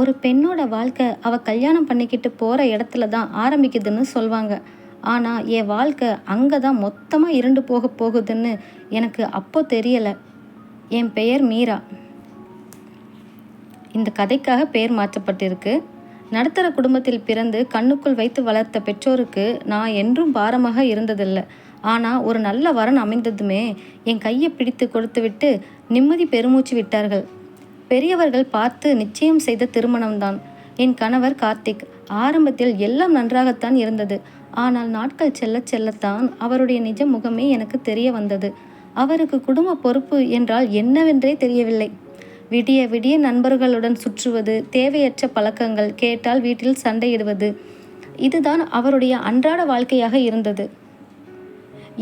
ஒரு பெண்ணோட வாழ்க்கை அவள் கல்யாணம் பண்ணிக்கிட்டு போகிற இடத்துல தான் ஆரம்பிக்குதுன்னு சொல்வாங்க. ஆனால் என் வாழ்க்கை அங்கே தான் மொத்தமாக இருண்டு போக போகுதுன்னு எனக்கு அப்போ தெரியலை. என் பெயர் மீரா. இந்த கதைக்காக பெயர் மாற்றப்பட்டிருக்கு. நடுத்தர குடும்பத்தில் பிறந்து கண்ணுக்குள் வைத்து வளர்த்த பெற்றோருக்கு நான் என்றும் பாரமாக இருந்ததில்லை. ஆனால் ஒரு நல்ல வரன் அமைந்ததுமே என் கையை பிடித்து கொடுத்துவிட்டு நிம்மதி பெருமூச்சு விட்டார்கள். பெரியவர்கள் பார்த்து நிச்சயம் செய்த திருமணம்தான். என் கணவர் கார்த்திக். ஆரம்பத்தில் எல்லாம் நன்றாகத்தான் இருந்தது. ஆனால் நாட்கள் செல்ல செல்லத்தான் அவருடைய நிஜ முகமே எனக்கு தெரிய வந்தது. அவருக்கு குடும்ப பொறுப்பு என்றால் என்னவென்றே தெரியவில்லை. விடிய விடிய நண்பர்களுடன் சுற்றுவது, தேவையற்ற பழக்கங்கள், கேட்டால் வீட்டில் சண்டையிடுவது, இதுதான் அவருடைய அன்றாட வாழ்க்கையாக இருந்தது.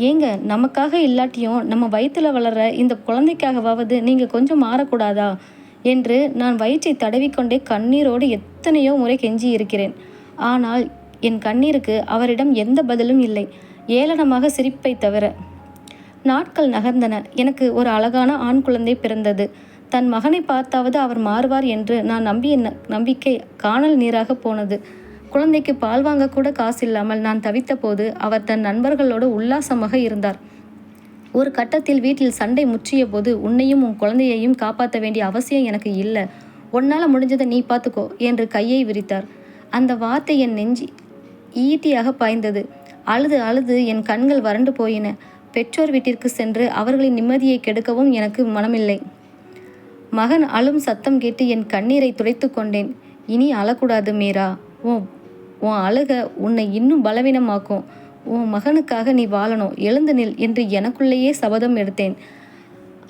ஏங்க, நமக்காக இல்லாட்டியும் நம்ம வயிற்றுல வளர்ற இந்த குழந்தைக்காகவாவது நீங்கள் கொஞ்சம் மாறக்கூடாதா என்று நான் வயிற்றை தடவிக்கொண்டே கண்ணீரோடு எத்தனையோ முறை கெஞ்சி இருக்கிறேன். ஆனால் என் கண்ணீருக்கு அவரிடம் எந்த பதிலும் இல்லை, ஏளனமாக சிரிப்பை தவிர. நாட்கள் நகர்ந்தன. எனக்கு ஒரு அழகான ஆண் குழந்தை பிறந்தது. தன் மகனை பார்த்தாவது அவர் மாறுவார் என்று நான் நம்பிய நம்பிக்கை காணல் நீராக போனது. குழந்தைக்கு பால் வாங்க கூட காசில்லாமல் நான் தவித்த போது அவர் தன் நண்பர்களோடு உல்லாசமாக இருந்தார். ஒரு கட்டத்தில் வீட்டில் சண்டை முற்றிய போது, உன்னையும் உன் குழந்தையையும் காப்பாற்ற வேண்டிய அவசியம் எனக்கு இல்லை, உன்னால் முடிஞ்சதை நீ பார்த்துக்கோ என்று கையை விரித்தார். அந்த வார்த்தை என் நெஞ்சி ஈட்டியாக பாய்ந்தது. அழுது அழுது என் கண்கள் வறண்டு போயின. பெற்றோர் வீட்டிற்கு சென்று அவர்களின் நிம்மதியை கெடுக்கவும் எனக்கு மனமில்லை. மகன் அழும் சத்தம் கேட்டு என் கண்ணீரை துடைத்து கொண்டேன். இனி அழக்கூடாது மீரா. உன் அழுக உன்னை இன்னும் பலவீனமாக்கும். உன் மகனுக்காக நீ வாழணும், எழுந்து நில் என்று எனக்குள்ளேயே சபதம் எடுத்தேன்.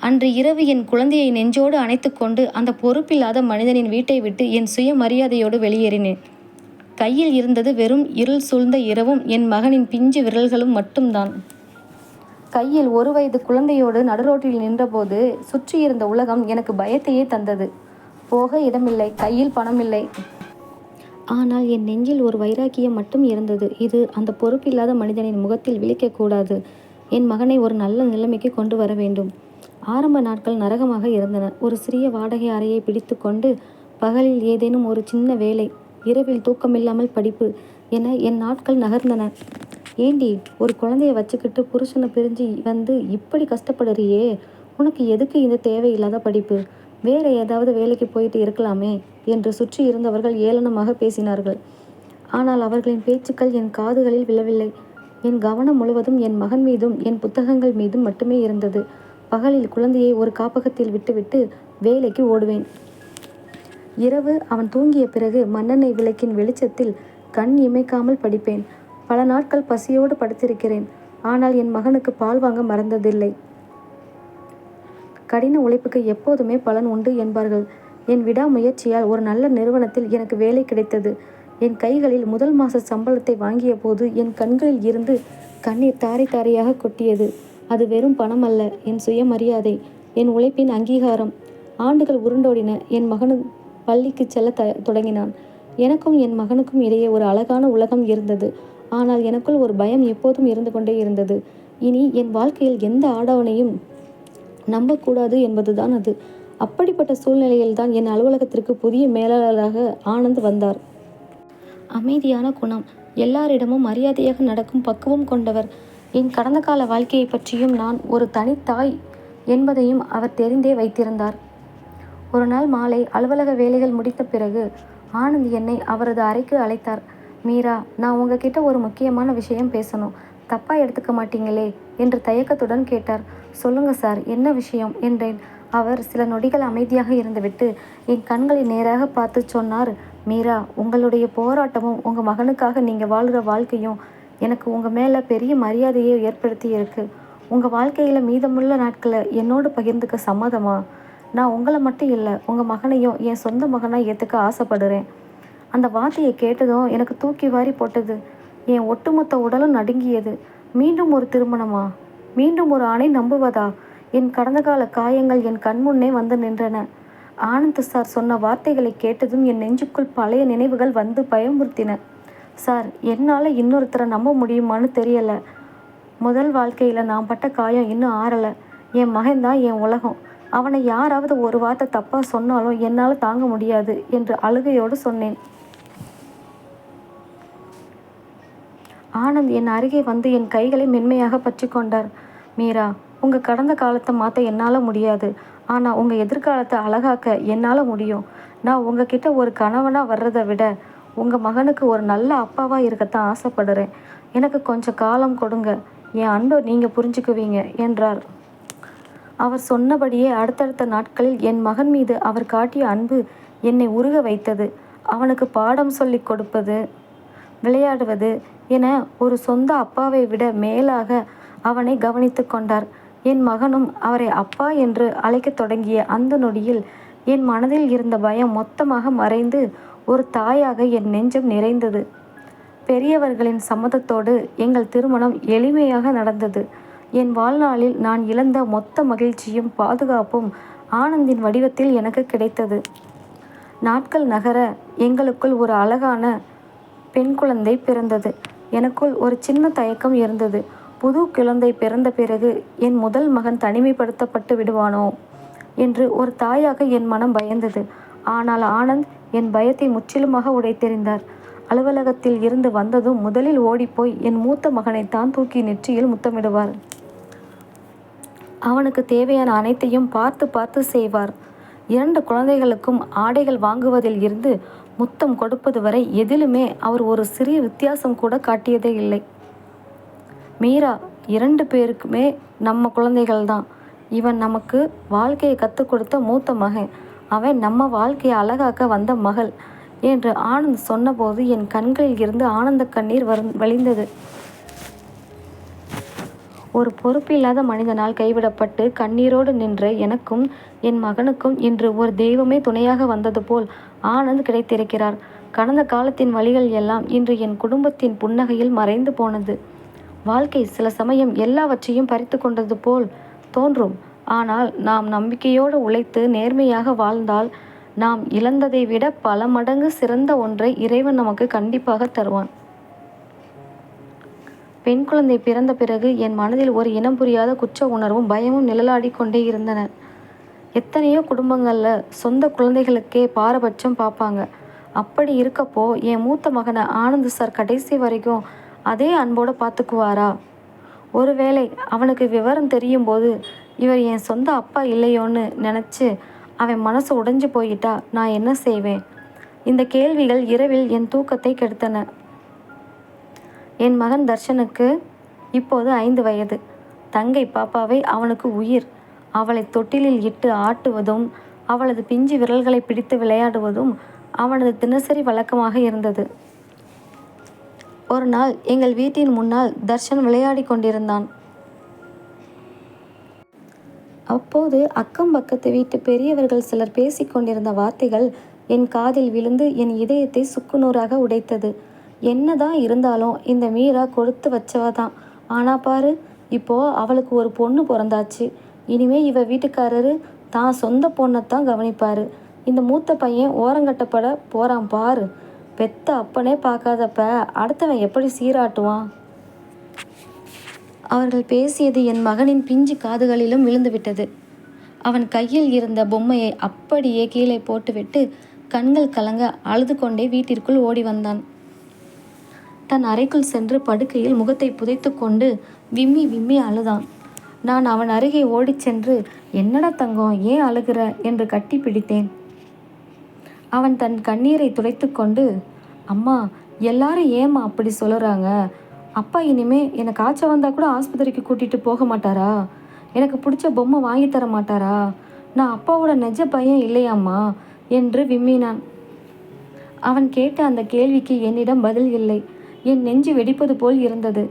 அன்று இரவு என் குழந்தையை நெஞ்சோடு அணைத்து கொண்டு அந்த பொறுப்பில்லாத மனிதனின் வீட்டை விட்டு என் சுயமரியாதையோடு வெளியேறினேன். கையில் இருந்தது வெறும் இருள் சூழ்ந்த இரவும் என் மகனின் பிஞ்சு விரல்களும் மட்டும்தான். கையில் 1 வயது குழந்தையோடு நடுரோட்டில் நின்றபோது சுற்றியிருந்த உலகம் எனக்கு பயத்தையே தந்தது. போக இடமில்லை, கையில் பணமில்லை. ஆனால் என் நெஞ்சில் ஒரு வைராக்கியம் மட்டும் இருந்தது. இது அந்த பொறுப்பில்லாத மனிதனின் முகத்தில் விழிக்கக்கூடாது. என் மகனை ஒரு நல்ல நிலைமைக்கு கொண்டு வர வேண்டும். ஆரம்ப நாட்கள் நரகமாக இருந்தன. ஒரு சிறிய வாடகை அறையை பிடித்து கொண்டு பகலில் ஏதேனும் ஒரு சின்ன வேலை, இரவில் தூக்கமில்லாமல் படிப்பு என என் நாட்கள் நகர்ந்தன. ஏண்டி, ஒரு குழந்தைய வச்சுக்கிட்டு புருஷனை பிரிஞ்சு வந்து இப்படி கஷ்டப்படுறியே, உனக்கு எதுக்கு இந்த தேவையில்லாத படிப்பு? வேற ஏதாவது வேலைக்கு போயிட்டு இருக்கலாமே என்று சுற்றி இருந்தவர்கள் ஏளனமாக பேசினார்கள். ஆனால் அவர்களின் பேச்சுக்கள் என் காதுகளில் விழவில்லை. என் கவனம் முழுவதும் என் மகன் மீதும் என் புத்தகங்கள் மீதும் மட்டுமே இருந்தது. பகலில் குழந்தையை ஒரு காப்பகத்தில் விட்டுவிட்டு வேலைக்கு ஓடுவேன். இரவு அவன் தூங்கிய பிறகு மண்ணெண்ணெய் விளக்கின் வெளிச்சத்தில் கண் இமைக்காமல் படிப்பேன். பல நாட்கள் பசியோடு படுத்திருக்கிறேன். ஆனால் என் மகனுக்கு பால் வாங்க மறந்ததில்லை. கடின உழைப்புக்கு எப்போதுமே பலன் உண்டு என்பார்கள். என் விடாமுயற்சியால் ஒரு நல்ல நிறுவனத்தில் எனக்கு வேலை கிடைத்தது. என் கைகளில் முதல் மாத சம்பளத்தை வாங்கிய போது என் கண்களில் இருந்து கண்ணீர் தாரை தாரையாக கொட்டியது. அது வெறும் பணம் அல்ல, என் சுயமரியாதை, என் உழைப்பின் அங்கீகாரம். ஆண்டுகள் உருண்டோடின. என் மகனு பள்ளிக்கு செல்ல தொடங்கினான். எனக்கும் என் மகனுக்கும் இடையே ஒரு அழகான உலகம் இருந்தது. ஆனால் எனக்குள் ஒரு பயம் எப்போதும் இருந்து கொண்டே இருந்தது. இனி என் வாழ்க்கையில் எந்த ஆடவனையும் நம்பக்கூடாது என்பதுதான் அது. அப்படிப்பட்ட சூழ்நிலையில்தான் என் அலுவலகத்திற்கு புதிய மேலாளராக ஆனந்த் வந்தார். அமைதியான குணம், எல்லாரிடமும் மரியாதையாக நடக்கும் பக்குவம் கொண்டவர். என் கடந்த கால வாழ்க்கையை பற்றியும் நான் ஒரு தனித்தாய் என்பதையும் அவர் தெரிந்தே வைத்திருந்தார். ஒரு நாள் மாலை அலுவலக வேலைகள் முடித்த பிறகு ஆனந்த் என்னை அவரது அறைக்கு அழைத்தார். மீரா, நான் உங்ககிட்ட ஒரு முக்கியமான விஷயம் பேசணும். தப்பாக எடுத்துக்க மாட்டீங்களே என்று தயக்கத்துடன் கேட்டார். சொல்லுங்க சார், என்ன விஷயம் என்றேன். அவர் சில நொடிகள் அமைதியாக இருந்துவிட்டு என் கண்களை நேராக பார்த்து சொன்னார். மீரா, உங்களுடைய போராட்டமும் உங்கள் மகனுக்காக நீங்கள் வாழ்கிற வாழ்க்கையும் எனக்கு உங்கள் மேலே பெரிய மரியாதையை ஏற்படுத்தி இருக்கு. உங்கள் வாழ்க்கையில் மீதமுள்ள நாட்களை என்னோடு பகிர்ந்துக்க சம்மதமா? நான் உங்களை மட்டும் இல்லை, உங்கள் மகனையும் என் சொந்த மகனாக ஏற்றுக்க ஆசைப்படுறேன். அந்த வார்த்தையை கேட்டதும் எனக்கு தூக்கி வாரி போட்டது. என் ஒட்டுமொத்த உடலும் நடுங்கியது. மீண்டும் ஒரு திருமணமா? மீண்டும் ஒரு ஆணை நம்புவதா? என் கடந்த கால காயங்கள் என் கண்முன்னே வந்து நின்றன. ஆனந்த் சார் சொன்ன வார்த்தைகளை கேட்டதும் என் நெஞ்சுக்குள் பழைய நினைவுகள் வந்து பயமுறுத்தின. சார், என்னால் இன்னொருத்தரை நம்ப முடியுமான்னு தெரியலை. முதல் வாழ்க்கையில் நான் பட்ட காயம் இன்னும் ஆறலை. என் மகன்தான் என் உலகம். அவனை யாராவது ஒரு வார்த்தை தப்பாக சொன்னாலும் என்னால் தாங்க முடியாது என்று அழுகையோடு சொன்னேன். ஆனந்த் என் அருகே வந்து என் கைகளை மென்மையாக பற்றி கொண்டார். மீரா, உங்கள் கடந்த காலத்தை மாற்ற என்னால் முடியாது. ஆனால் உங்கள் எதிர்காலத்தை அழகாக்க என்னால் முடியும். நான் உங்ககிட்ட ஒரு கணவனாக வர்றதை விட உங்கள் மகனுக்கு ஒரு நல்ல அப்பாவாக இருக்கத்தான் ஆசைப்படுறேன். எனக்கு கொஞ்சம் காலம் கொடுங்க. என் அன்பை நீங்கள் புரிஞ்சுக்குவீங்க என்றார். அவர் சொன்னபடியே அடுத்தடுத்த நாட்களில் என் மகன் மீது அவர் காட்டிய அன்பு என்னை உருக வைத்தது. அவனுக்கு பாடம் சொல்லி கொடுப்பது, விளையாடுவது என ஒரு சொந்த அப்பாவை விட மேலாக அவனை கவனித்து கொண்டார். என் மகனும் அவரை அப்பா என்று அழைக்கத் தொடங்கிய அந்த நொடியில் என் மனதில் இருந்த பயம் மொத்தமாக மறைந்து ஒரு தாயாக என் நெஞ்சம் நிறைந்தது. பெரியவர்களின் சம்மதத்தோடு எங்கள் திருமணம் எளிமையாக நடந்தது. என் வாழ்நாளில் நான் இழந்த மொத்த மகிழ்ச்சியும் பாதுகாப்பும் ஆனந்தின் வடிவத்தில் எனக்கு கிடைத்தது. நாட்கள் நகர எங்களுக்குள் ஒரு அழகான பெண் குழந்தை பிறந்தது. எனக்குள் ஒரு சின்ன தயக்கம் இருந்தது. புது குழந்தை பிறந்த பிறகு என் முதல் மகன் தனிமைப்படுத்தப்பட்டு விடுவானோ என்று ஒரு தாயாக என் மனம் பயந்தது. ஆனால் ஆனந்த் என் பயத்தை முற்றிலுமாக உடைத்தெறிந்தார். அலுவலகத்தில் இருந்து வந்ததும் முதலில் ஓடிப்போய் என் மூத்த மகனைத்தான் தூக்கி நெற்றியில் முத்தமிடுவார். அவனுக்கு தேவையான அனைத்தையும் பார்த்து பார்த்து செய்வார். 2 குழந்தைகளுக்கும் ஆடைகள் வாங்குவதில் இருந்து முத்தம் கொடுப்பது வரை எதிலுமே அவர் ஒரு சிறிய வித்தியாசம் கூட காட்டியதே இல்லை. மீரா, 2 பேருக்குமே நம்ம குழந்தைகள்தான். இவன் நமக்கு வாழ்க்கையை கற்றுக் கொடுத்த மூத்த மகன், அவன் நம்ம வாழ்க்கையை அழகாக்க வந்த மகள் என்று ஆனந்த் சொன்னபோது என் கண்களில் இருந்து ஆனந்த கண்ணீர் வழிந்தது. ஒரு பொறுப்பில்லாத மனிதனால் கைவிடப்பட்டு கண்ணீரோடு நின்ற எனக்கும் என் மகனுக்கும் இன்று ஒரு தெய்வமே துணையாக வந்தது போல் ஆனந்த் கிடைத்திருக்கிறார். கடந்த காலத்தின் வழிகள் எல்லாம் இன்று என் குடும்பத்தின் புன்னகையில் மறைந்து போனது. வாழ்க்கை சில சமயம் எல்லாவற்றையும் பறித்து கொண்டது போல் தோன்றும். ஆனால் நாம் நம்பிக்கையோடு உழைத்து நேர்மையாக வாழ்ந்தால் நாம் இழந்ததை விட பல மடங்கு சிறந்த ஒன்றை இறைவன் நமக்கு கண்டிப்பாக தருவான். பெண் குழந்தை பிறந்த பிறகு என் மனதில் ஒரு இனம் புரியாத குற்ற உணர்வும் பயமும் நிழலாடி கொண்டே இருந்தன. எத்தனையோ குடும்பங்களில் சொந்த குழந்தைகளுக்கே பாரபட்சம் பார்ப்பாங்க. அப்படி இருக்கப்போ என் மூத்த மகனை ஆனந்த் சார் கடைசி வரைக்கும் அதே அன்போடு பார்த்துக்குவாரா? ஒருவேளை அவனுக்கு விவரம் தெரியும் போது இவர் என் சொந்த அப்பா இல்லையோன்னு நினச்சி அவன் மனசு உடைஞ்சு போயிட்டா நான் என்ன செய்வேன்? இந்த கேள்விகள் இரவில் என் தூக்கத்தை கெடுத்தன. என் மகன் தர்ஷனுக்கு இப்போது 5 வயது. தங்கை பாப்பாவை அவனுக்கு உயிர். அவளை தொட்டிலில் இட்டு ஆட்டுவதும் அவளது பிஞ்சு விரல்களை பிடித்து விளையாடுவதும் அவனது தினசரி வழக்கமாக இருந்தது. ஒரு நாள் எங்கள் வீட்டின் முன்னால் தர்ஷன் விளையாடி கொண்டிருந்தான். அப்போது அக்கம் பக்கத்து வீட்டு பெரியவர்கள் சிலர் பேசிக்கொண்டிருந்த வார்த்தைகள் என் காதில் விழுந்து என் இதயத்தை சுக்குநூறாக உடைத்தது. என்னதான் இருந்தாலும் இந்த மீரா கொடுத்து வச்சவ தான். ஆனால் பாரு, இப்போது அவளுக்கு ஒரு பொண்ணு பிறந்தாச்சு. இனிமே இவ வீட்டுக்காரரு தான் சொந்த பொண்ணைத்தான் கவனிப்பார். இந்த மூத்த பையன் ஓரங்கட்டப்பட போகிறான் பாரு. பெத்த அப்பனே பார்க்காதப்ப அடுத்தவன் எப்படி சீராட்டுவான்? அவர்கள் பேசியது என் மகனின் பிஞ்சு காதுகளிலும் விழுந்துவிட்டது. அவன் கையில் இருந்த பொம்மையை அப்படியே கீழே போட்டுவிட்டு கண்கள் கலங்க அழுது கொண்டே வீட்டிற்குள் ஓடி வந்தான். தன் அறைக்குள் சென்று படுக்கையில் முகத்தை புதைத்து கொண்டு விம்மி விம்மி அழுதான். நான் அவன் அருகே ஓடிச் சென்று, என்னடா தங்கம், ஏன் அழுகிற என்று கட்டி பிடித்தேன். அவன் தன் கண்ணீரை துடைத்து கொண்டு, அம்மா, எல்லாரும் ஏம்மா அப்படி சொல்லுறாங்க? அப்பா இனிமே என்னை காய்ச்சல் வந்தால் கூட ஆஸ்பத்திரிக்கு கூட்டிகிட்டு போக மாட்டாரா? எனக்கு பிடிச்ச பொம்மை வாங்கி தர மாட்டாரா? நான் அப்பாவோட நெஜ பையன் இல்லையாம்மா என்று விம்மினான். அவன் கேட்ட அந்த கேள்விக்கு என்னிடம் பதில் இல்லை. என் நெஞ்சு வெடிப்பது போல் இருந்தது.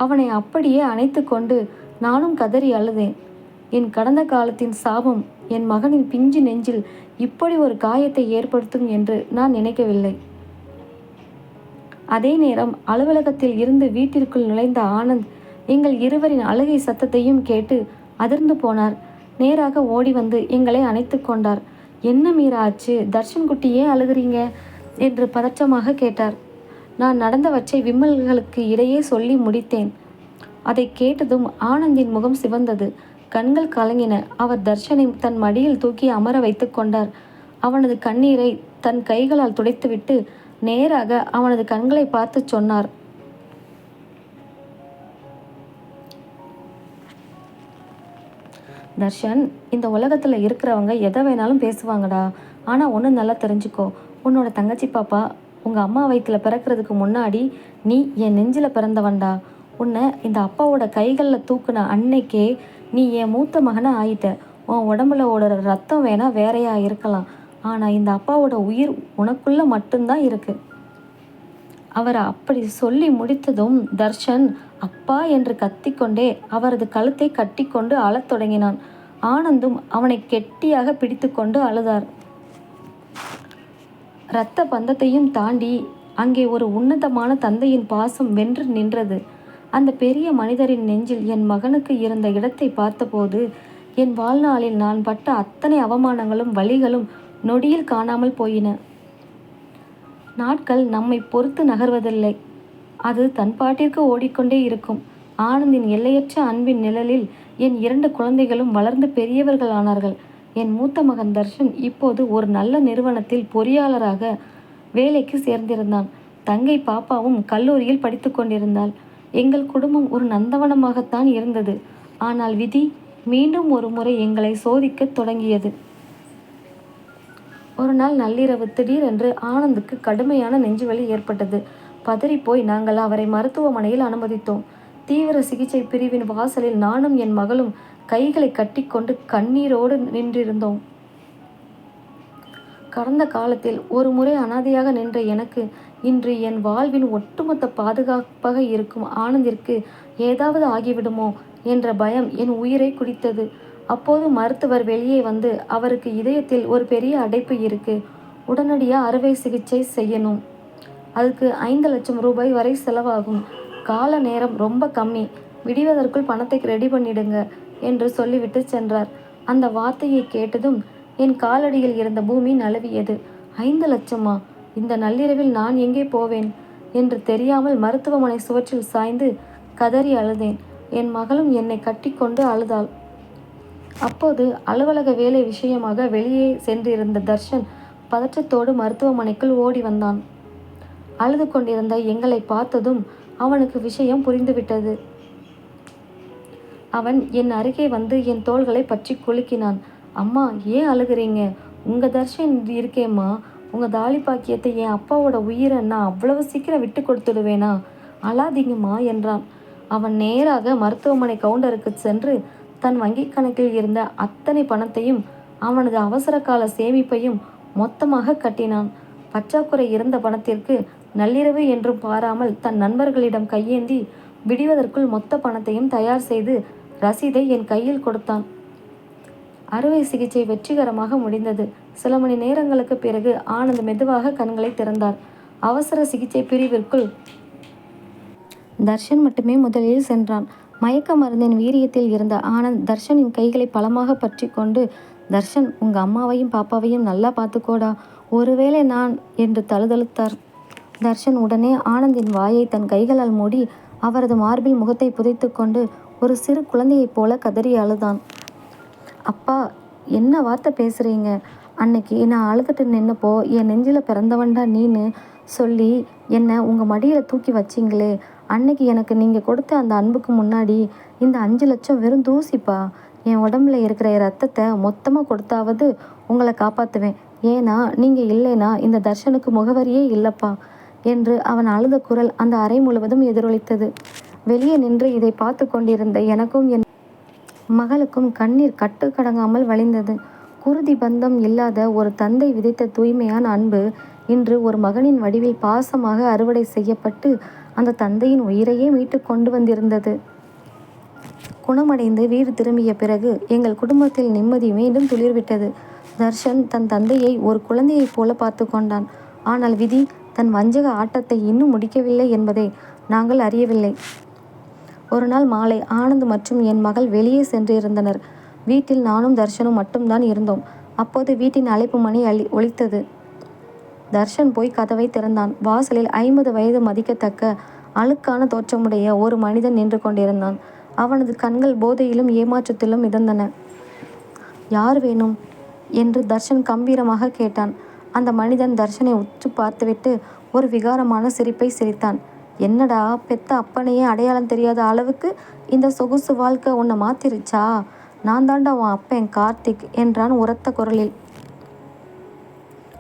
அவனை அப்படியே அணைத்து கொண்டு நானும் கதறி அழுதேன். என் கடந்த காலத்தின் சாபம் என் மகனின் பிஞ்சு நெஞ்சில் இப்படி ஒரு காயத்தை ஏற்படுத்தும் என்று நான் நினைக்கவில்லை. அதே நேரம் அலுவலகத்தில் இருந்து வீட்டிற்குள் நுழைந்த ஆனந்த் எங்கள் இருவரின் அழுகை சத்தத்தையும் கேட்டு அதிர்ந்து போனார். நேராக ஓடி வந்து எங்களை அணைத்து கொண்டார். என்ன மீரா ஆச்சு? தர்ஷன் குட்டி ஏன் அழுகிறீங்க என்று பதற்றமாக கேட்டார். நான் நடந்தவற்றை விம்மல்களுக்கு இடையே சொல்லி முடித்தேன். அதை கேட்டதும் ஆனந்தின் முகம் சிவந்தது. கண்கள் கலங்கின. அவர் தர்ஷனை தன் மடியில் தூக்கி அமர வைத்து கொண்டார். அவனது கண்ணீரை தன் கைகளால் துடைத்துவிட்டு நேராக அவனது கண்களை பார்த்து சொன்னார், தர்ஷன், இந்த உலகத்தில் இருக்கிறவங்க எதை வேணாலும் பேசுவாங்கடா. ஆனால் ஒன்று நல்லா தெரிஞ்சுக்கோ, உன்னோட தங்கச்சி பாப்பா உங்கள் அம்மா வயிற்றில் பிறக்கிறதுக்கு முன்னாடி நீ என் நெஞ்சில் பிறந்தவன்டா. உன்னை இந்த அப்பாவோட கைகளில் தூக்குன அன்னைக்கே நீ என் மூத்த மகனை ஆயிட்ட. உன் உடம்புல ஓடுற ரத்தம் வேணா வேறையா இருக்கலாம், ஆனால் இந்த அப்பாவோட உயிர் உனக்குள்ளே மட்டும்தான் இருக்குது. அவர் அப்படி சொல்லி முடித்ததும் தர்ஷன் அப்பா என்று கத்திக்கொண்டே அவரது கழுத்தை கட்டிக்கொண்டு அழத் தொடங்கினான். ஆனந்தும் அவனை கெட்டியாக பிடித்து கொண்டு அழுதார். இரத்த பந்தத்தையும் தாண்டி அங்கே ஒரு உன்னதமான தந்தையின் பாசம் வென்று நின்றது. அந்த பெரிய மனிதரின் நெஞ்சில் என் மகனுக்கு இருந்த இடத்தை பார்த்தபோது என் வாழ்நாளில் நான் பட்ட அத்தனை அவமானங்களும் வலிகளும் நொடியில் காணாமல் போயின. நாட்கள் நம்மை பொறுத்து நகர்வதில்லை, அது தன் பாட்டிற்கு ஓடிக்கொண்டே இருக்கும். ஆனந்தின் எல்லையற்ற அன்பின் நிழலில் என் 2 குழந்தைகளும் வளர்ந்து பெரியவர்கள் ஆனார்கள். என் மூத்த மகன் தர்ஷன் இப்போது ஒரு நல்ல நிறுவனத்தில் பொறியாளராக வேலைக்கு சேர்ந்திருந்தான். தங்கை பாப்பாவும் கல்லூரியில் படித்து கொண்டிருந்தாள். எங்கள் குடும்பம் ஒரு நந்தவனமாகத்தான் இருந்தது. ஆனால் விதி மீண்டும் ஒரு முறை எங்களை சோதிக்கத் தொடங்கியது. ஒரு நாள் நள்ளிரவு திடீரென்று ஆனந்துக்கு கடுமையான நெஞ்சுவலி ஏற்பட்டது. பதறிப்போய் நாங்கள் அவரை மருத்துவமனையில் அனுமதித்தோம். தீவிர சிகிச்சை பிரிவின் வாசலில் நானும் என் மகளும் கைகளை கட்டிக்கொண்டு கண்ணீரோடு நின்றிருந்தோம். கடந்த காலத்தில் ஒரு முறை அனாதையாக நின்ற எனக்கு இன்று என் வாழ்வின் ஒட்டுமொத்த பாதுகாப்பாக இருக்கும் ஆனந்திற்கு ஏதாவது ஆகிவிடுமோ என்ற பயம் என் உயிரை குடித்தது. அப்போது மருத்துவர் வெளியே வந்து, அவருக்கு இதயத்தில் ஒரு பெரிய அடைப்பு இருக்கு, உடனடியாக அறுவை சிகிச்சை செய்யணும், அதுக்கு 5 லட்சம் ரூபாய் வரை செலவாகும், கால நேரம் ரொம்ப கம்மி, விடுவதற்குள் பணத்தை ரெடி பண்ணிடுங்க என்று சொல்லிவிட்டு சென்றார். அந்த வார்த்தையை கேட்டதும் என் காலடியில் இருந்த பூமி நழுவியது. 5 லட்சமா? இந்த நள்ளிரவில் நான் எங்கே போவேன் என்று தெரியாமல் மருத்துவமனை சுவற்றில் சாய்ந்து கதறி அழுதேன். என் மகளும் என்னை கட்டிக்கொண்டு அழுதாள். அப்போது அலுவலக வேலை விஷயமாக வெளியே சென்றிருந்த தர்ஷன் பதற்றத்தோடு மருத்துவமனைக்குள் ஓடி வந்தான். அழுது கொண்டிருந்த எங்களை பார்த்ததும் அவனுக்கு விஷயம் புரிந்துவிட்டது. அவன் என் அருகே வந்து என் தோள்களை பற்றி குலுக்கினான். அம்மா, ஏன் அழுகிறீங்க? உங்க தர்ஷன் இருக்கேம்மா. உங்க தாலி பாக்கியத்தை, என் அப்பாவோட உயிரை நான் அவ்வளவு சீக்கிரம் விட்டு கொடுத்துடுவேனா? அழாதீங்கம்மா என்றான். அவன் நேராக மருத்துவமனை கவுண்டருக்கு சென்று தன் வங்கிக் கணக்கில் இருந்த அத்தனை பணத்தையும் அவனது அவசர கால சேமிப்பையும் மொத்தமாக கட்டினான். பற்றாக்குறை இருந்த பணத்திற்கு நள்ளிரவு என்றும் பாராமல் தன் நண்பர்களிடம் கையேந்தி விடுவதற்குள் மொத்த பணத்தையும் தயார் செய்து ரசீதை என் கையில் கொடுத்தான். அறுவை சிகிச்சை வெற்றிகரமாக முடிந்தது. சில மணி நேரங்களுக்கு பிறகு ஆனந்த் மெதுவாக கண்களை திறந்தார். அவசர சிகிச்சை பிரிவிற்குள் தர்ஷன் மட்டுமே முதலில் சென்றான். மயக்க மருந்தின் வீரியத்தில் இருந்த ஆனந்த் தர்ஷனின் கைகளை பலமாக பற்றி கொண்டு, தர்ஷன், உங்க அம்மாவையும் பாப்பாவையும் நல்லா பார்த்துக்கோடா, ஒருவேளை நான் என்று தழுதழுத்தார். தர்ஷன் உடனே ஆனந்தின் வாயை தன் கைகளால் மூடி அவரது மார்பில் முகத்தை புதைத்து கொண்டு ஒரு சிறு குழந்தையைப் போல கதறி அழுதான். அப்பா, என்ன வார்த்தை பேசுகிறீங்க? அன்னைக்கு நான் அழுதுட்டு நின்னப்போ என் நெஞ்சில் பிறந்தவன்டா நீன்னு சொல்லி என்னை உங்கள் மடியில் தூக்கி வச்சிங்களே, அன்னைக்கு எனக்கு நீங்கள் கொடுத்த அந்த அன்புக்கு முன்னாடி இந்த 5 லட்சம் வெறும் தூசிப்பா. என் உடம்புல இருக்கிற ரத்தத்தை மொத்தமாக கொடுத்தாவது உங்களை காப்பாற்றுவேன். ஏன்னா நீங்கள் இல்லைனா இந்த தர்ஷனுக்கு முகவரியே இல்லைப்பா என்று அவன் அழுத குரல் அந்த அறை முழுவதும் எதிரொலித்தது. வெளியே நின்று இதை பார்த்து கொண்டிருந்த எனக்கும் என் மகளுக்கும் கண்ணீர் கட்டுக்கடங்காமல் வழிந்தது. குருதி பந்தம் இல்லாத ஒரு தந்தை விதைத்த தூய்மையான அன்பு இன்று ஒரு மகனின் வடிவில் பாசமாக அறுவடை செய்யப்பட்டு அந்த தந்தையின் உயிரையே மீட்டு கொண்டு வந்திருந்தது. குணமடைந்து வீடு திரும்பிய பிறகு எங்கள் குடும்பத்தில் நிம்மதி மீண்டும் துளிர்விட்டது. தர்ஷன் தன் தந்தையை ஒரு குழந்தையைப் போல பார்த்து கொண்டான். ஆனால் விதி தன் வஞ்சக ஆட்டத்தை இன்னும் முடிக்கவில்லை என்பதை நாங்கள் அறியவில்லை. ஒரு நாள் மாலை ஆனந்த் மற்றும் என் மகள் வெளியே சென்றிருந்தனர். வீட்டில் நானும் தர்ஷனும் மட்டும்தான் இருந்தோம். அப்போது வீட்டின் அழைப்பு மணி ஒலித்தது. தர்ஷன் போய் கதவை திறந்தான். வாசலில் 50 வயது மதிக்கத்தக்க அழுக்கான தோற்றமுடைய ஒரு மனிதன் நின்று கொண்டிருந்தான். அவனது கண்கள் போதையிலும் ஏமாற்றத்திலும் மிதந்தன. யார் வேணும் என்று தர்ஷன் கம்பீரமாக கேட்டான். அந்த மனிதன் தர்ஷனை உற்று பார்த்துவிட்டு ஒரு விகாரமான சிரிப்பை சிரித்தான். என்னடா, பெத்த அப்பனையே அடையாளம் தெரியாத அளவுக்கு இந்த சொகுசு வாழ்க்கை உன்னை மாத்திருச்சா? நான் தாண்டா உன் அப்பன் கார்த்திக் என்றான் உரத்த குரலில்.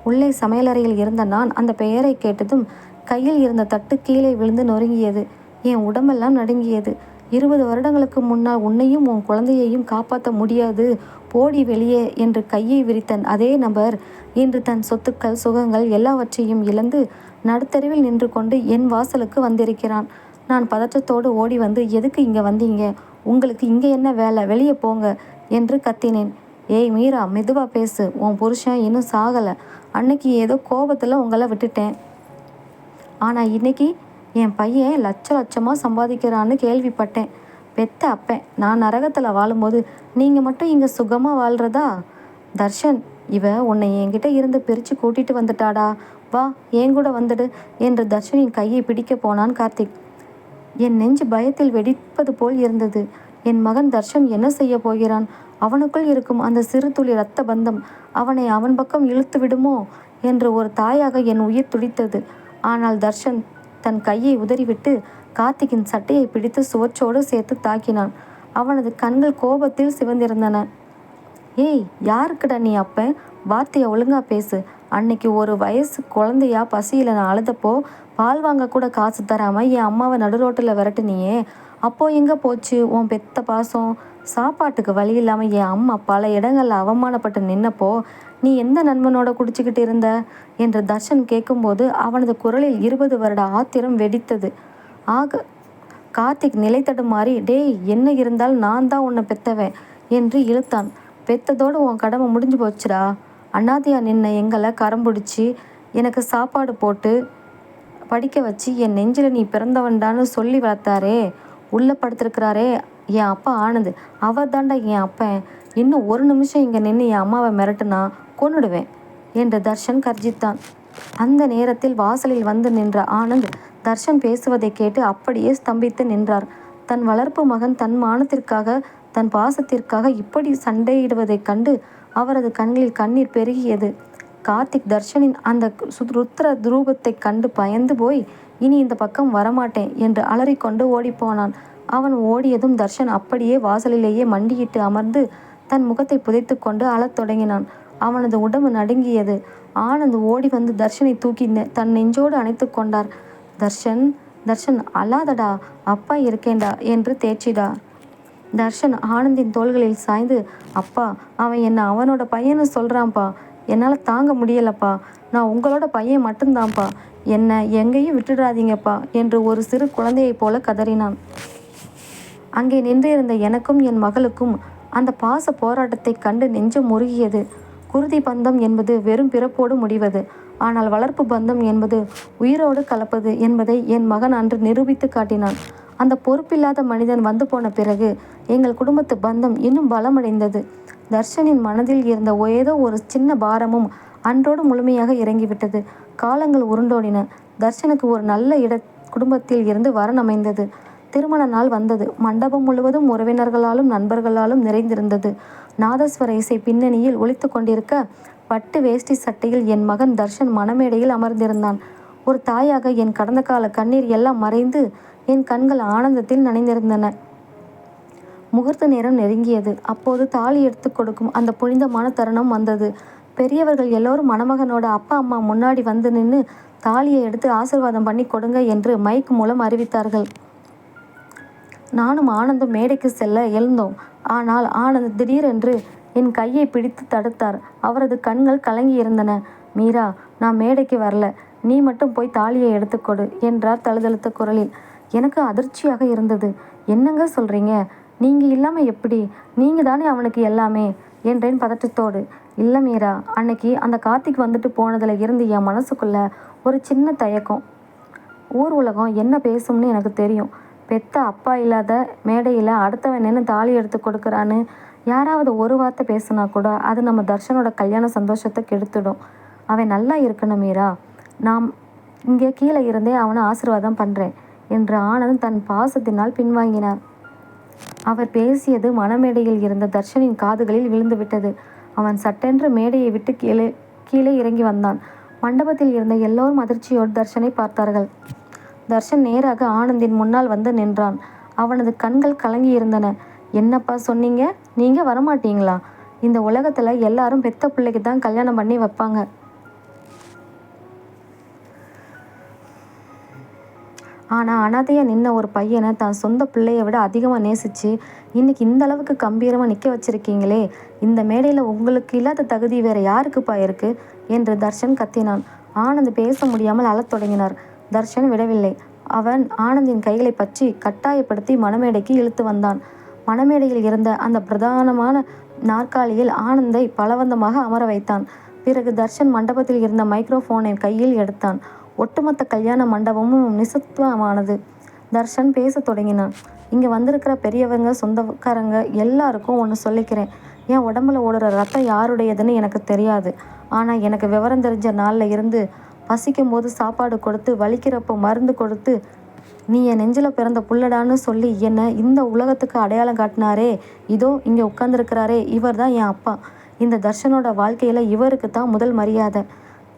உள்ளே சமையலறையில் இருந்த நான் அந்த பெயரை கேட்டதும் கையில் இருந்த தட்டு கீழே விழுந்து நொறுங்கியது. என் உடம்பெல்லாம் நடுங்கியது. 20 வருடங்களுக்கு முன்னால் உன்னையும் உன் குழந்தையையும் காப்பாற்ற முடியாது, போடி வெளியே என்று கையை விரித்த அதே நபர் இன்று தன் சொத்துக்கள் சுகங்கள் எல்லாவற்றையும் இழந்து நடுத்தெருவில் நின்று கொண்டு என் வாசலுக்கு வந்திருக்கிறான். நான் பதற்றத்தோடு ஓடி வந்து, எதுக்கு இங்கே வந்தீங்க? உங்களுக்கு இங்கே என்ன வேலை? வெளியே போங்க என்று கத்தினேன். ஏய் மீரா, மெதுவா பேசு. உன் புருஷன் இன்னும் சாகலை. அன்னைக்கு ஏதோ கோபத்தில் உங்களை விட்டுட்டேன். ஆனால் இன்னைக்கு என் பையன் லட்சமாக சம்பாதிக்கிறான்னு கேள்விப்பட்டேன். பெத்த அப்பேன், நான் நரகத்தில் வாழும்போது நீங்கள் மட்டும் இங்கே சுகமாக வாழ்கிறதா? தர்ஷன், இவ உன்னை என்கிட்ட இருந்து பிரித்து கூட்டிகிட்டு வந்துட்டாடா. வா, என் கூட வந்துடு என்று தர்ஷனின் கையை பிடிக்க போனான் கார்த்திக். என் நெஞ்சு பயத்தில் வெடிப்பது போல் இருந்தது. என் மகன் தர்ஷன் என்ன செய்ய போகிறான்? அவனுக்குள் இருக்கும் அந்த சிறு துளி இரத்த பந்தம் அவனை அவன் பக்கம் இழுத்து விடுமோ என்று ஒரு தாயாக என் உயிர் துடித்தது. ஆனால் தர்ஷன் தன் கையை உதறிவிட்டு கார்த்திக்கின் சட்டையை பிடித்து சுவற்றோடு சேர்த்து தாக்கினான். அவனது கண்கள் கோபத்தில் சிவந்திருந்தன. ஏய், யாருக்குடா நீ அப்ப? வார்த்தையை ஒழுங்கா பேசு. அன்னைக்கு ஒரு வயசு குழந்தையா பசியில் நான் அழுதப்போ பால் வாங்க கூட காசு தராமல் என் அம்மாவை நடுரோட்டில் விரட்டுனியே, அப்போ எங்கே போச்சு உன் பெத்த பாசம்? சாப்பாட்டுக்கு வழி இல்லாமல் என் அம்மா பல இடங்களில் அவமானப்பட்டு நின்னப்போ நீ எந்த நண்பனோட குடிச்சிக்கிட்டு இருந்த என்று தர்ஷன் கேட்கும்போது அவனது குரலில் 20 வருட ஆத்திரம் வெடித்தது. கார்த்திக் நிலை தடுமாறி, டேய், என்ன இருந்தாலும் நான் தான் உன்னை பெத்தவன் என்று இழுத்தான். பெத்ததோடு உன் கடமை முடிஞ்சு போச்சுடா. அண்ணாதியா நின்ன எங்களை கரம் பிடிச்சி எனக்கு சாப்பாடு போட்டு படிக்க வச்சு என் நெஞ்சில் நீ பிறந்தவன்டான்னு சொல்லி வளர்த்தாரே, உள்ளே படுத்திருக்கிறாரே என் அப்பா ஆனது, அவர் தாண்டா என் அப்பன். இன்னும் ஒரு நிமிஷம் இங்கே நின்று என் அம்மாவை மிரட்டுனா கொன்னுடுவேன் என்று தர்ஷன் கர்ஜித்தான். அந்த நேரத்தில் வாசலில் வந்து நின்ற ஆனந்த் தர்ஷன் பேசுவதை கேட்டு அப்படியே ஸ்தம்பித்து நின்றார். தன் வளர்ப்பு மகன் தன் மானத்திற்காக, தன் பாசத்திற்காக இப்படி சண்டையிடுவதைக் கண்டு அவரது கண்களில் கண்ணீர் பெருகியது. கார்த்திக் தர்ஷனின் அந்த ருத்ர ரூபத்தை கண்டு பயந்து போய், இனி இந்த பக்கம் வரமாட்டேன் என்று அலறிக்கொண்டு ஓடிப்போனான். அவன் ஓடியதும் தர்ஷன் அப்படியே வாசலிலேயே மண்டியிட்டு அமர்ந்து தன் முகத்தை புதைத்து கொண்டு அழத் தொடங்கினான். அவனது உடம்பு நடுங்கியது. ஆனந்த் ஓடி வந்து தர்ஷனை தூக்கி தன் நெஞ்சோடு அணைத்து கொண்டார். தர்ஷன், தர்ஷன், அழாதடா, அப்பா இருக்கேண்டா என்று தேய்ச்சிடார். தர்ஷன் ஆனந்தின் தோள்களில் சாய்ந்து, அப்பா, அவன் என்னை அவனோட பையன்னு சொல்கிறான்ப்பா. என்னால் தாங்க முடியலப்பா. நான் உங்களோட பையன் மட்டும்தான்ப்பா. என்னை எங்கேயும் விட்டுடாதீங்கப்பா என்று ஒரு சிறு குழந்தையைப் போல கதறினான். அங்கே நின்றிருந்த எனக்கும் என் மகளுக்கும் அந்த பாச போராட்டத்தை கண்டு நெஞ்சம் முருகியது. குருதி பந்தம் என்பது வெறும் பிறப்போடு முடிவது, ஆனால் வளர்ப்பு பந்தம் என்பது உயிரோடு கலப்பது என்பதை என் மகன் அன்று நிரூபித்து காட்டினான். அந்த பொறுப்பில்லாத மனிதன் வந்து போன பிறகு எங்கள் குடும்பத்து பந்தம் இன்னும் பலமடைந்தது. தர்ஷனின் மனதில் இருந்த ஏதோ ஒரு சின்ன பாரமும் அன்றோடு முழுமையாக இறங்கிவிட்டது. காலங்கள் உருண்டோடின. தர்ஷனுக்கு ஒரு நல்ல குடும்பத்தில் இருந்து வரன் அமைந்தது. திருமண நாள் வந்தது. மண்டபம் முழுவதும் உறவினர்களாலும் நண்பர்களாலும் நிறைந்திருந்தது. நாதஸ்வர இசை பின்னணியில் ஒலித்து கொண்டிருக்க பட்டு வேஷ்டி சட்டையில் என் மகன் தர்ஷன் மணமேடையில் அமர்ந்திருந்தான். ஒரு தாயாக என் கடந்த கால கண்ணீர் எல்லாம் மறைந்து என் கண்கள் ஆனந்தத்தில் நனைந்திருந்தன. முகூர்த்த நேரம் நெருங்கியது. அப்போது தாலி எடுத்து கொடுக்கும் அந்த புனிதமான தருணம் வந்தது. பெரியவர்கள் எல்லோரும் மணமகனோட அப்பா அம்மா முன்னாடி வந்து நின்று தாலியை எடுத்து ஆசீர்வாதம் பண்ணி கொடுங்க என்று மைக் மூலம் அறிவித்தார்கள். நானும் ஆனந்தும் மேடைக்கு செல்ல எழுந்தோம். ஆனால் ஆனந்த் திடீரென்று என் கையை பிடித்து தடுத்தார். அவரது கண்கள் கலங்கி இருந்தன. மீரா, நான் மேடைக்கு வரல, நீ மட்டும் போய் தாலியை எடுத்துக்கொடு என்றார் தழுதழுத்த குரலில். எனக்கு அதிர்ச்சியாக இருந்தது. என்னங்க சொல்கிறீங்க? நீங்கள் இல்லாமல் எப்படி? நீங்கள் தானே அவனுக்கு எல்லாமே என்றேன் பதற்றத்தோடு. இல்லை மீரா, அன்னைக்கு அந்த கார்த்திக் வந்துட்டு போனதில் இருந்து என் மனசுக்குள்ள ஒரு சின்ன தயக்கம். ஊர் உலகம் என்ன பேசும்னு எனக்கு தெரியும். பெத்த அப்பா இல்லாத மேடையில் அடுத்தவன் நின்று தாலி எடுத்து கொடுக்குறான்னு யாராவது ஒரு வார்த்தை பேசுனா கூட அது நம்ம தர்ஷனோட கல்யாண சந்தோஷத்தை கெடுத்துடும். அவன் நல்லா இருக்கணும் மீரா. நாம் இங்கே கீழே இருந்தே அவனை ஆசீர்வாதம் பண்ணுறேன் என்று ஆனந்த் தன் பாசத்தினால் பின்வாங்கினார். அவர் பேசியது மணமேடையில் இருந்த தர்ஷனின் காதுகளில் விழுந்துவிட்டது. அவன் சட்டென்று மேடையை விட்டு கீழே இறங்கி வந்தான். மண்டபத்தில் இருந்த எல்லோரும் அதிர்ச்சியோடு தர்ஷனை பார்த்தார்கள். தர்ஷன் நேராக ஆனந்தின் முன்னால் வந்து நின்றான். அவனது கண்கள் கலங்கி இருந்தன. என்னப்பா சொன்னீங்க? நீங்க வரமாட்டீங்களா? இந்த உலகத்துல எல்லாரும் பெத்த பிள்ளைக்கு தான் கல்யாணம் பண்ணி வைப்பாங்க. ஆனால் அனாதையாக நின்ன ஒரு பையனை தான் சொந்த பிள்ளையை விட அதிகமாக நேசித்து இன்னைக்கு இந்த அளவுக்கு கம்பீரமாக நிற்க வச்சிருக்கீங்களே, இந்த மேடையில் உங்களுக்கு இல்லாத தகுதி வேற யாருக்குப்பா இருக்கு என்று தர்ஷன் கத்தினான். ஆனந்த் பேச முடியாமல் அழத் தொடங்கினார். தர்ஷன் விடவில்லை. அவன் ஆனந்தின் கைகளை பற்றி கட்டாயப்படுத்தி மணமேடைக்கு இழுத்து வந்தான். மணமேடையில் இருந்த அந்த பிரதானமான நாற்காலியில் ஆனந்தை பலவந்தமாக அமர வைத்தான். பிறகு தர்ஷன் மண்டபத்தில் இருந்த மைக்ரோஃபோனை கையில் எடுத்தான். ஒட்டுமொத்த கல்யாண மண்டபமும் நிசப்தமானது. தர்ஷன் பேசத் தொடங்கினான். இங்கே வந்திருக்கிற பெரியவங்க, சொந்தக்காரங்க எல்லாருக்கும் ஒன்று சொல்லிக்கிறேன். என் உடம்புல ஓடுற ரத்தம் யாருடையதுன்னு எனக்கு தெரியாது. ஆனால் எனக்கு விவரம் தெரிஞ்ச நாளில் இருந்து பசிக்கும் போது சாப்பாடு கொடுத்து, வலிக்கிறப்போ மருந்து கொடுத்து, நீ என் நெஞ்சில் பிறந்த புள்ளடான்னு சொல்லி என்னை இந்த உலகத்துக்கு அடையாளம் காட்டினாரே, இதோ இங்கே உட்காந்துருக்கிறாரே, இவர் தான் என் அப்பா. இந்த தர்ஷனோட வாழ்க்கையில் இவருக்கு தான் முதல் மரியாதை.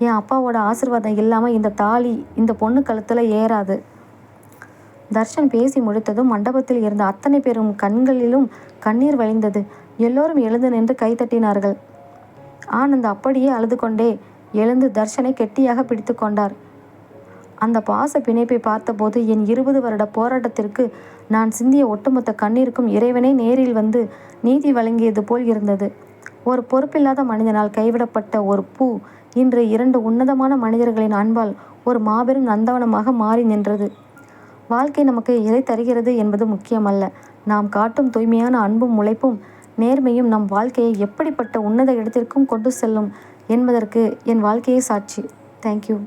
என் அப்பாவோட ஆசீர்வாதம் இல்லாமல் இந்த தாலி இந்த பொண்ணு கழுத்தில் ஏறாது. தர்ஷன் பேசி முடித்ததும் மண்டபத்தில் இருந்த அத்தனை பேரும் கண்களிலும் கண்ணீர் வழிந்தது. எல்லோரும் எழுந்து நின்று கைத்தட்டினார்கள். ஆனந்த் அப்படியே அழுது கொண்டே எழுந்து தர்ஷனை கெட்டியாக பிடித்து கொண்டார். அந்த பாச பிணைப்பை பார்த்தபோது என் 20 வருட போராட்டத்திற்கு நான் சிந்திய ஒட்டுமொத்த கண்ணீருக்கும் இறைவனை நேரில் வந்து நீதி வழங்கியது போல் இருந்தது. ஒரு பொறுப்பில்லாத மனிதனால் கைவிடப்பட்ட ஒரு பூ இன்று 2 உன்னதமான மனிதர்களின் அன்பால் ஒரு மாபெரும் நந்தவனமாக மாறி நின்றது. வாழ்க்கை நமக்கு எதை தருகிறது என்பது முக்கியமல்ல. நாம் காட்டும் தூய்மையான அன்பும் உழைப்பும் நேர்மையும் நம் வாழ்க்கையை எப்படிப்பட்ட உன்னத இடத்திற்கும் கொண்டு செல்லும் என்பதற்கு என் வாழ்க்கையை சாட்சி. தேங்க்யூ.